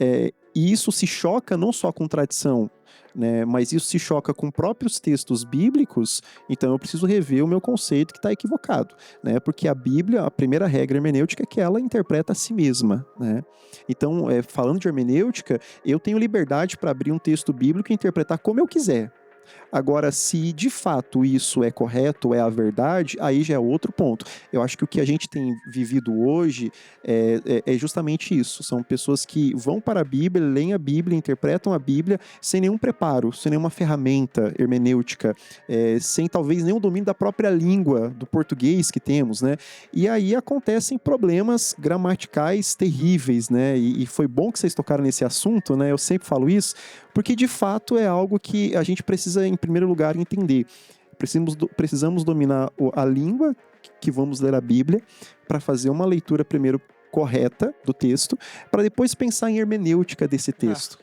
E isso se choca não só com tradição, né, mas isso se choca com próprios textos bíblicos, então eu preciso rever o meu conceito que está equivocado, né, porque a Bíblia, a primeira regra hermenêutica é que ela interpreta a si mesma, né. Então, falando de hermenêutica, eu tenho liberdade para abrir um texto bíblico e interpretar como eu quiser. Agora, se de fato isso é correto, é a verdade, aí já é outro ponto. Eu acho que o que a gente tem vivido hoje é justamente isso. São pessoas que vão para a Bíblia, leem a Bíblia, interpretam a Bíblia sem nenhum preparo, sem nenhuma ferramenta hermenêutica, sem talvez nenhum domínio da própria língua, do português que temos, né? E aí acontecem problemas gramaticais terríveis, né? E foi bom que vocês tocaram nesse assunto, né? Eu sempre falo isso, porque de fato é algo que a gente precisa, em primeiro lugar, entender. Precisamos dominar a língua que vamos ler a Bíblia para fazer uma leitura primeiro correta do texto, para depois pensar em hermenêutica desse texto.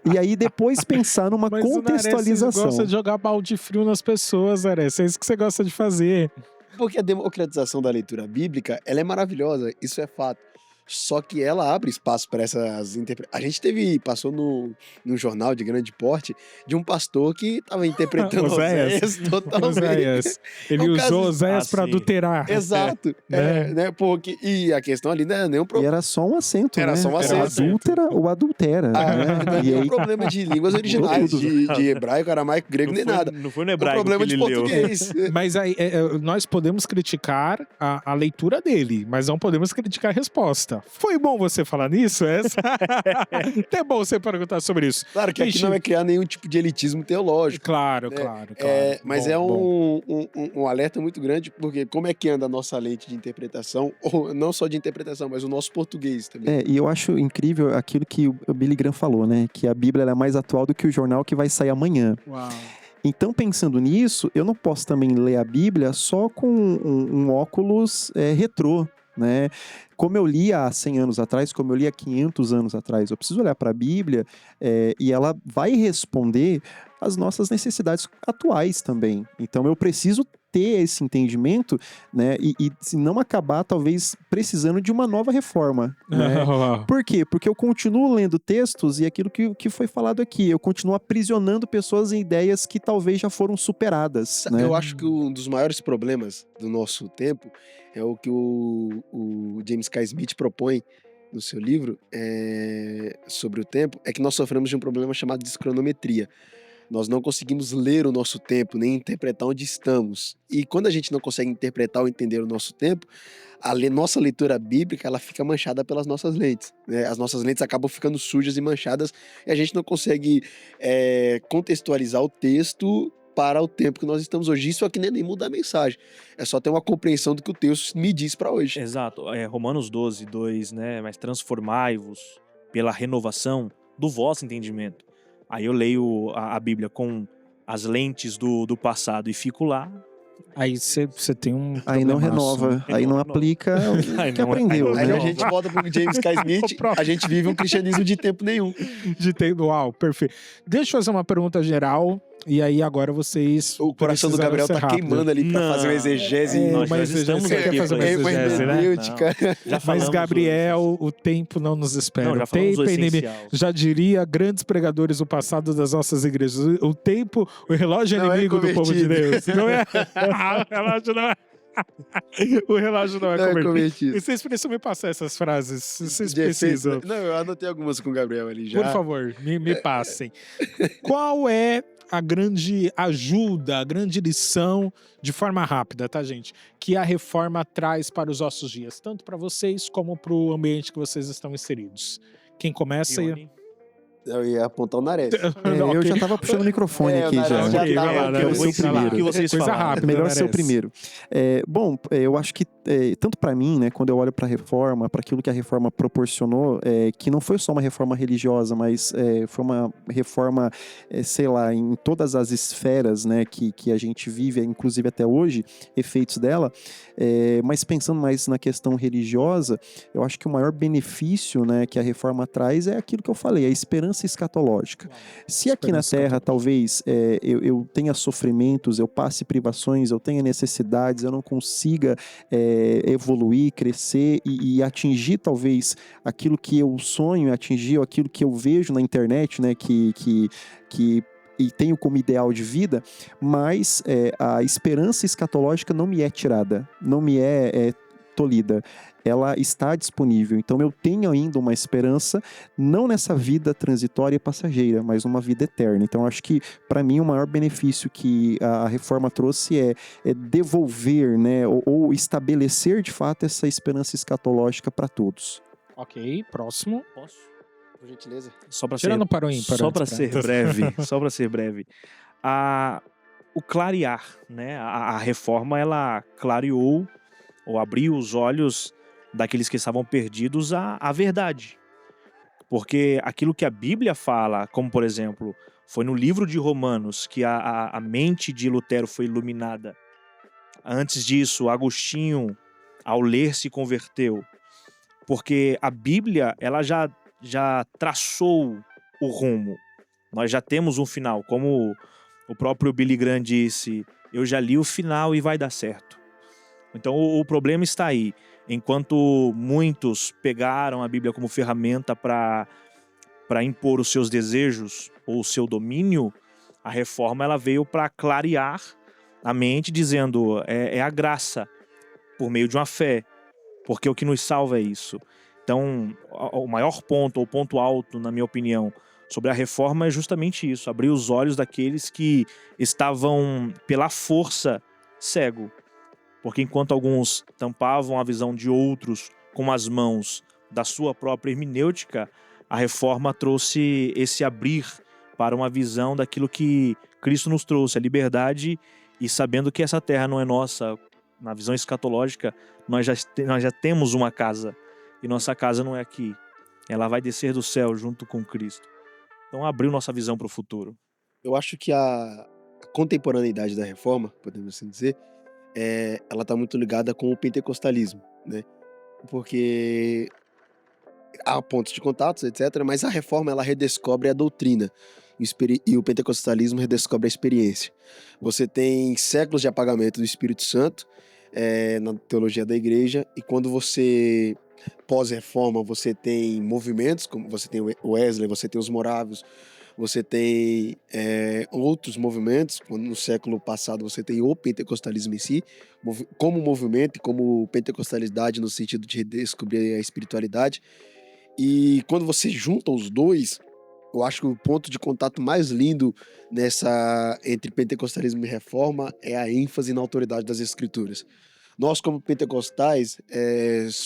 E aí depois pensar numa Mas contextualização. Você gosta de jogar balde frio nas pessoas, Ares. É isso que você gosta de fazer. Porque a democratização da leitura bíblica, ela é maravilhosa, isso é fato. Só que ela abre espaço para essas interpretações. A gente passou no jornal de grande porte de um pastor que estava interpretando Oséias. Oséias totalmente. Oséias. Ele É um usou caso- Oséias para sim. adulterar. Exato. né? Né? Porque, e a questão ali não é nenhum E problema. era só um acento, Era né? só um Ou acento. adúltera ou adultera, Não né? é E nenhum aí, problema de línguas originais, tudo. de hebraico, aramaico, grego, nem nada. Não foi no O hebraico problema que de ele leu. português. Mas aí, nós podemos criticar a leitura dele, mas não podemos criticar a resposta. Foi bom você falar nisso? Até bom você perguntar sobre isso. Claro que aqui Vixe. não é criar nenhum tipo de elitismo teológico. Claro, né? claro. Mas Bom, um alerta muito grande, porque como é que anda a nossa lente de interpretação, ou não só de interpretação, mas o nosso português também. e eu acho incrível aquilo que o Billy Graham falou, né? Que a Bíblia ela é mais atual do que o jornal que vai sair amanhã. Uau. Então, pensando nisso, eu não posso também ler a Bíblia só com um óculos retrô, né? Como eu li há 100 anos atrás, como eu li há 500 anos atrás, eu preciso olhar para a Bíblia e ela vai responder às nossas necessidades atuais também. Então, eu preciso ter esse entendimento, né? E se não acabar, talvez, precisando de uma nova reforma, né? Por quê? Porque eu continuo lendo textos e aquilo que foi falado aqui, eu continuo aprisionando pessoas em ideias que talvez já foram superadas, né? Eu acho que um dos maiores problemas do nosso tempo é o que o James K. Smith propõe no seu livro sobre o tempo, é que nós sofremos de um problema chamado descronometria. Nós não conseguimos ler o nosso tempo, nem interpretar onde estamos. E quando a gente não consegue interpretar ou entender o nosso tempo, nossa leitura bíblica ela fica manchada pelas nossas lentes. Né? As nossas lentes acabam ficando sujas e manchadas e a gente não consegue contextualizar o texto para o tempo que nós estamos hoje. Isso aqui nem muda a mensagem. É só ter uma compreensão do que o texto me diz para hoje. Exato. Romanos 12, 2, né? Mas transformai-vos pela renovação do vosso entendimento. Aí eu leio a Bíblia com as lentes do passado e fico lá. Aí você tem um. Aí não problemaço, renova, né? aí não aplica o Aí que não- aprendeu, aí Aí né? a gente volta pro James K. Smith, a gente vive um cristianismo de tempo nenhum. De tempo. Uau, perfeito. Deixa eu fazer uma pergunta geral. E aí agora vocês. O coração do precisaram Gabriel ser tá rápido. queimando ali pra Não. fazer uma exegese. Nós mas já estamos você quer aqui fazer pra uma isso. exegese, né? hermenêutica. Já Mas falamos Gabriel, o tempo não nos espera. Não, já o falamos tempo o é inimigo. essencial. Já diria grandes pregadores do passado das nossas igrejas. O tempo, o relógio é Não é inimigo do povo de convertido. Deus. Não é? O relógio não é. O relógio não é Não é convertido. cometido. E vocês precisam me passar essas frases. Vocês De efeito, precisam. Não, eu anotei algumas com o Gabriel ali já. Por favor, me passem. Qual é a grande ajuda, a grande lição, de forma rápida, tá, gente? Que a reforma traz para os nossos dias, tanto para vocês como para o ambiente que vocês estão inseridos. Quem começa aí? Ione? Eu ia apontar o Nares. Eu já tava puxando o microfone É, o aqui Nares já. já Ok, tá, vai lá, eu Nares, vou vai lá. ensinar o que vocês Coisa falaram. rápida, Melhor Nares. ser o primeiro. Bom, eu acho que, tanto para mim, né, quando eu olho para a reforma, para aquilo que a reforma proporcionou, que não foi só uma reforma religiosa, mas foi uma reforma, sei lá, em todas as esferas, né, que a gente vive, inclusive até hoje, efeitos dela. Mas pensando mais na questão religiosa, eu acho que o maior benefício, né, que a reforma traz é aquilo que eu falei, a esperança escatológica. Se aqui na Esperança Terra, talvez, eu tenha sofrimentos, eu passe privações, eu tenha necessidades, eu não consiga evoluir, crescer e atingir, talvez, aquilo que eu sonho, atingir aquilo que eu vejo na internet, né, e tenho como ideal de vida, mas a esperança escatológica não me é tirada, não me é tolhida. Ela está disponível. Então eu tenho ainda uma esperança, não nessa vida transitória e passageira, mas numa vida eterna. Então acho que, para mim, o maior benefício que a reforma trouxe é devolver, né, ou estabelecer, de fato, essa esperança escatológica para todos. Ok, próximo. Posso? Por gentileza. Só para Tirando para o ímpar. Só para antes, ser breve, só para ser breve. O clarear, né? A reforma, ela clareou ou abriu os olhos daqueles que estavam perdidos à verdade. Porque aquilo que a Bíblia fala, como por exemplo, foi no livro de Romanos que a mente de Lutero foi iluminada. Antes disso, Agostinho, ao ler, se converteu. Porque a Bíblia, ela já traçou o rumo. Nós já temos um final, como o próprio Billy Graham disse, eu já li o final e vai dar certo. Então o problema está aí. Enquanto muitos pegaram a Bíblia como ferramenta para impor os seus desejos ou o seu domínio, a reforma ela veio para clarear a mente, dizendo é a graça por meio de uma fé, porque o que nos salva é isso. Então, o maior ponto, ou ponto alto, na minha opinião, sobre a reforma é justamente isso, abrir os olhos daqueles que estavam, pela força, cego. Porque enquanto alguns tampavam a visão de outros com as mãos da sua própria hermenêutica, a reforma trouxe esse abrir para uma visão daquilo que Cristo nos trouxe, a liberdade, e sabendo que essa terra não é nossa, na visão escatológica, nós já temos uma casa, e nossa casa não é aqui, ela vai descer do céu junto com Cristo. Então abriu nossa visão para o futuro. Eu acho que a contemporaneidade da reforma, podemos assim dizer, ela está muito ligada com o pentecostalismo, né? Porque há pontos de contatos, etc., mas a reforma ela redescobre a doutrina e o pentecostalismo redescobre a experiência. Você tem séculos de apagamento do Espírito Santo na teologia da igreja, e quando você pós-reforma, você tem movimentos, como você tem o Wesley, você tem os morávios, você tem outros movimentos. No século passado você tem o pentecostalismo em si, como movimento e como pentecostalidade no sentido de redescobrir a espiritualidade. E quando você junta os dois, eu acho que o ponto de contato mais lindo entre pentecostalismo e reforma é a ênfase na autoridade das escrituras. Nós, como pentecostais,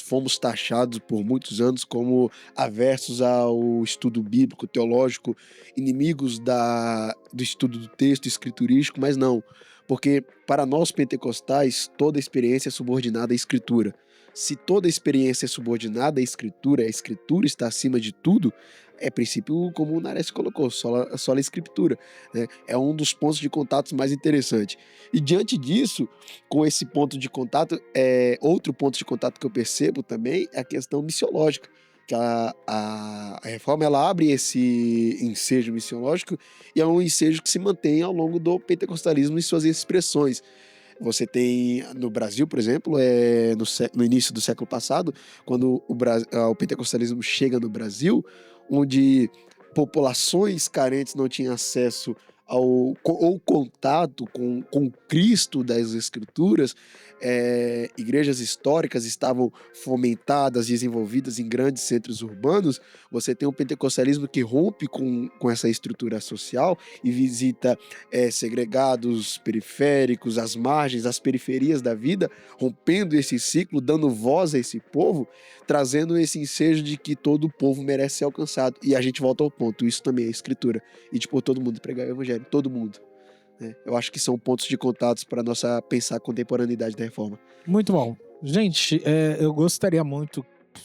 fomos taxados por muitos anos como aversos ao estudo bíblico, teológico, inimigos do estudo do texto escriturístico, mas não, porque para nós pentecostais, toda experiência é subordinada à escritura. Se toda experiência é subordinada à escritura, a escritura está acima de tudo, é princípio como o Nares colocou, só a escritura, né? É um dos pontos de contato mais interessantes. E diante disso, com esse ponto de contato, outro ponto de contato que eu percebo também é a questão missiológica, que a reforma ela abre esse ensejo missiológico, e é um ensejo que se mantém ao longo do pentecostalismo em suas expressões. Você tem no Brasil, por exemplo, no início do século passado, quando o pentecostalismo chega no Brasil, onde populações carentes não tinham acesso ao contato com Cristo das Escrituras, igrejas históricas estavam fomentadas, desenvolvidas em grandes centros urbanos. Você tem um pentecostalismo que rompe com essa estrutura social e visita segregados, periféricos, as margens, as periferias da vida, rompendo esse ciclo, dando voz a esse povo, trazendo esse ensejo de que todo o povo merece ser alcançado. E a gente volta ao ponto, isso também é escritura. E tipo, todo mundo pregar o evangelho, todo mundo. Eu acho que são pontos de contatos para nossa pensar a contemporaneidade da reforma. Muito bom. Gente, eu gostaria muito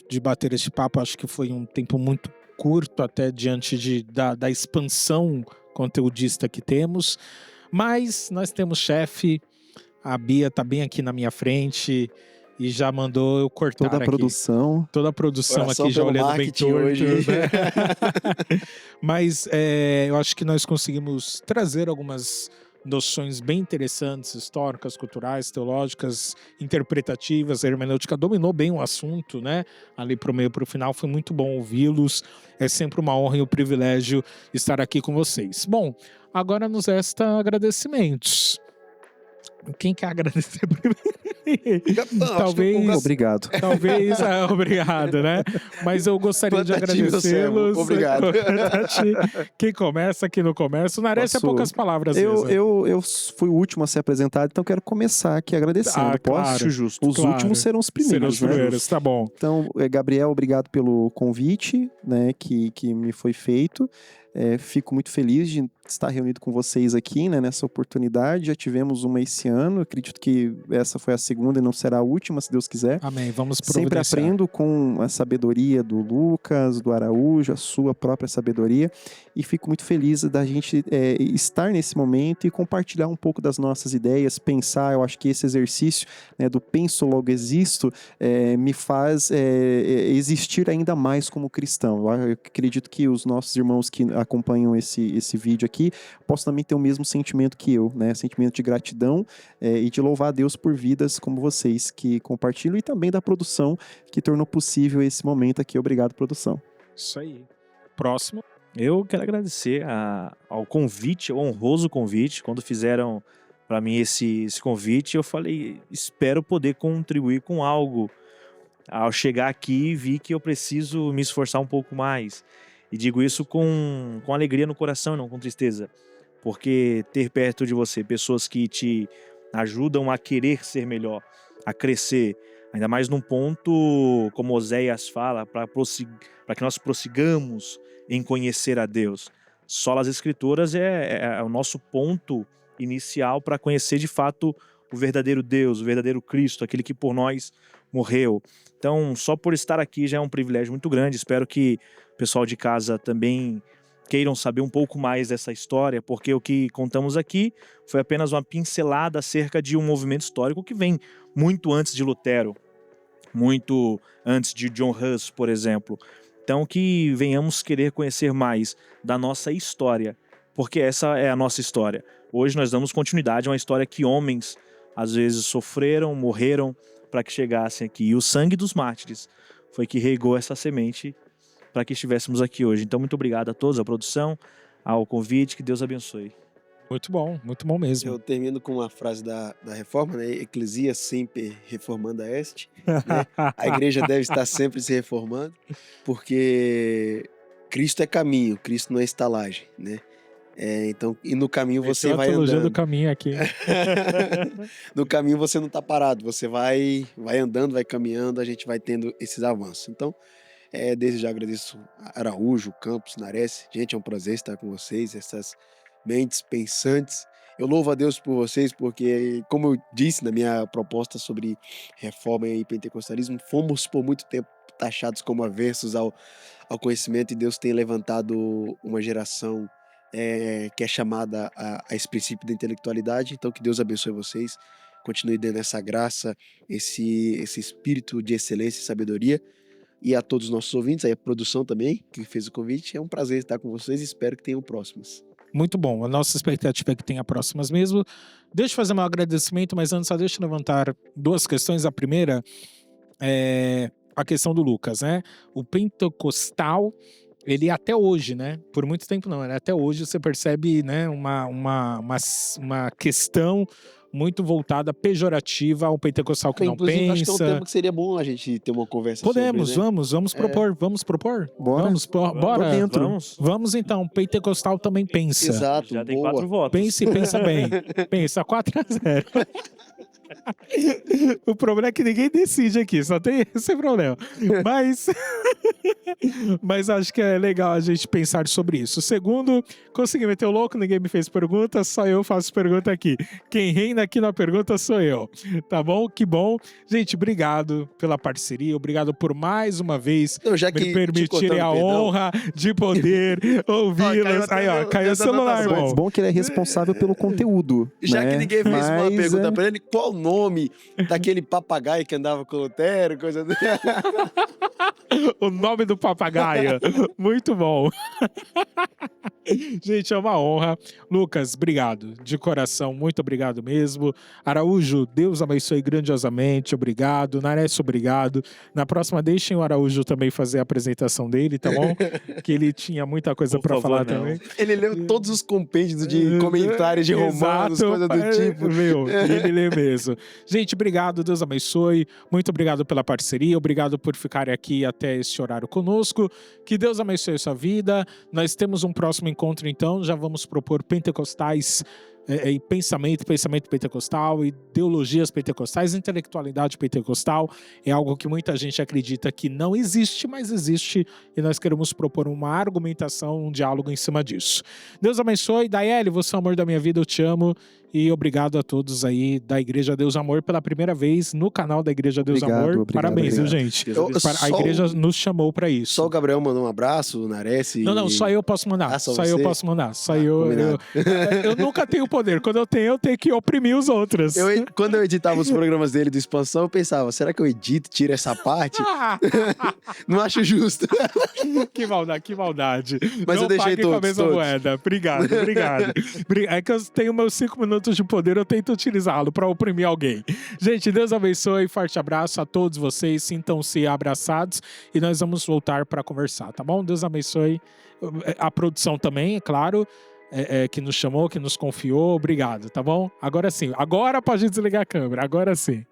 de bater este papo. Acho que foi um tempo muito curto até diante da expansão conteudista que temos. Mas nós temos chefe, a Bia tá bem aqui na minha frente e já mandou eu cortar Toda a aqui. produção. Toda a produção Coração aqui já pelo olhando bem marketing torto, hoje. né? Mas eu acho que nós conseguimos trazer algumas noções bem interessantes, históricas, culturais, teológicas, interpretativas. A hermenêutica dominou bem o assunto, né? Ali pro meio, pro final, foi muito bom ouvi-los. É sempre uma honra e um privilégio estar aqui com vocês. Bom, agora nos resta agradecimentos. Quem quer agradecer primeiro? Talvez. Obrigado. Talvez, obrigado, né? Mas eu gostaria de agradecê-los. Obrigado. Quem começa, quem não começa. O Nares é Posso- poucas palavras. Eu fui o último a ser apresentado, então quero começar aqui agradecendo. Posso? claro. Acho justo. Os últimos serão os primeiros, Serão os né? primeiros, tá bom. Então, Gabriel, obrigado pelo convite, né, que me foi feito. Fico muito feliz de estar reunido com vocês aqui, né, nessa oportunidade. Já tivemos uma esse ano, acredito que essa foi a segunda e não será a última, se Deus quiser. Amém. Vamos Sempre providenciar. aprendo com a sabedoria do Lucas, do Araújo, a sua própria sabedoria, e fico muito feliz da gente estar nesse momento e compartilhar um pouco das nossas ideias, pensar. Eu acho que esse exercício, né, do penso logo existo me faz existir ainda mais como cristão. Eu acredito que os nossos irmãos que acompanham esse vídeo aqui, possam também ter o mesmo sentimento que eu, né? Sentimento de gratidão e de louvar a Deus por vidas como vocês que compartilham e também da produção que tornou possível esse momento aqui. Obrigado, produção. Isso aí. Próximo. Eu quero agradecer ao convite, ao honroso convite. Quando fizeram para mim esse convite, eu falei, espero poder contribuir com algo. Ao chegar aqui, vi que eu preciso me esforçar um pouco mais. E digo isso com alegria no coração, não com tristeza. Porque ter perto de você pessoas que te ajudam a querer ser melhor, a crescer, ainda mais num ponto, como Oséias fala, para que nós prossigamos em conhecer a Deus. Só as Escrituras é o nosso ponto inicial para conhecer de fato o verdadeiro Deus, o verdadeiro Cristo, aquele que por nós morreu. Então, só por estar aqui já é um privilégio muito grande. Espero que o pessoal de casa também queiram saber um pouco mais dessa história, porque o que contamos aqui foi apenas uma pincelada acerca de um movimento histórico que vem muito antes de Lutero, muito antes de John Hus, por exemplo. Então, que venhamos querer conhecer mais da nossa história, porque essa é a nossa história. Hoje nós damos continuidade a uma história que homens, às vezes, sofreram, morreram para que chegassem aqui. E o sangue dos mártires foi que regou essa semente para que estivéssemos aqui hoje. Então, muito obrigado a todos, à produção, ao convite, que Deus abençoe. Muito bom mesmo. Eu termino com uma frase da Reforma, né? Ecclesia sempre reformanda est. Né? A igreja deve estar sempre se reformando, porque Cristo é caminho, Cristo não é estalagem, né? Então, e no caminho você vai andando. do caminho aqui. No caminho você não está parado, você vai andando, vai caminhando, a gente vai tendo esses avanços. Então, desde já agradeço a Araújo, Campos, Nares. Gente, é um prazer estar com vocês, essas mentes pensantes. Eu louvo a Deus por vocês, porque, como eu disse na minha proposta sobre reforma e pentecostalismo, fomos por muito tempo taxados como avessos ao conhecimento, e Deus tem levantado uma geração que é chamada a esse princípio da intelectualidade. Então, que Deus abençoe vocês, continue dando essa graça, esse espírito de excelência e sabedoria. E a todos os nossos ouvintes, aí a produção também, que fez o convite, é um prazer estar com vocês e espero que tenham próximos. Muito bom. A nossa expectativa é que tenha próximas mesmo. Deixa eu fazer um agradecimento, mas antes só deixa eu levantar duas questões. A primeira é a questão do Lucas, né? O pentecostal, ele até hoje, né? Por muito tempo não, até hoje você percebe, né, uma questão muito voltada, pejorativa ao pentecostal que não Inclusive, acho que é um pensa. tema que seria bom a gente ter uma conversa Podemos, sobre, né? vamos propor? Bora. Bora. Dentro. Vamos então, pentecostal também pensa. Exato, Já tem boa. 4 votos. Pensa e pensa bem. Pensa 4-0. O problema é que ninguém decide aqui, só tem esse problema. Mas acho que é legal a gente pensar sobre isso. Segundo, consegui meter o louco, ninguém me fez pergunta, só eu faço pergunta aqui. Quem reina aqui na pergunta sou eu. Tá bom? Que bom. Gente, obrigado pela parceria, obrigado por mais uma vez Não, já que me permitirem a honra de poder ouvi-los. Aí, ó, caiu o celular, irmão. Bom que ele é responsável pelo conteúdo. Já né? que ninguém fez uma Mas, pergunta pra ele, qual o nome daquele papagaio que andava com o Lutero, coisa do... O nome do papagaio. Muito bom. Gente, é uma honra. Lucas, obrigado. De coração, muito obrigado mesmo. Araújo, Deus abençoe grandiosamente. Obrigado. Nares, obrigado. Na próxima, deixem o Araújo também fazer a apresentação dele, tá bom? Que ele tinha muita coisa Por pra favor, falar não. também. Ele leu todos os compêndios de comentários de romanos, Exato, coisa do tipo. Meu, ele lê mesmo. Gente, obrigado, Deus abençoe. Muito obrigado pela parceria, obrigado por ficarem aqui até esse horário conosco. Que Deus abençoe a sua vida. Nós temos um próximo encontro, então. Já vamos propor pentecostais e pensamento pentecostal, ideologias pentecostais, intelectualidade pentecostal. É algo que muita gente acredita que não existe, mas existe, e nós queremos propor uma argumentação, um diálogo em cima disso. Deus abençoe. Daiele, você é o amor da minha vida, eu te amo. E obrigado a todos aí da Igreja Deus Amor pela primeira vez no canal da Igreja Deus Amor. Parabéns, viu, gente? A igreja nos chamou pra isso. Só o Gabriel mandou um abraço, o Nares. Não, só eu posso mandar. Só eu você? posso mandar. Combinado. Eu nunca tenho poder. Quando eu tenho que oprimir os outros. Quando eu editava os programas dele do Expansão, eu pensava, será que eu edito, tiro essa parte? Não acho justo. Que maldade, que maldade. Mas não eu deixei pague com a todos, mesma todos. moeda. Obrigado. É que eu tenho meus 5 minutos de poder, eu tento utilizá-lo pra oprimir alguém. Gente, Deus abençoe, forte abraço a todos vocês, sintam-se abraçados e nós vamos voltar pra conversar, tá bom? Deus abençoe a produção também, é claro, que nos chamou, que nos confiou, obrigado, tá bom? Agora sim, agora pode desligar a câmera, agora sim.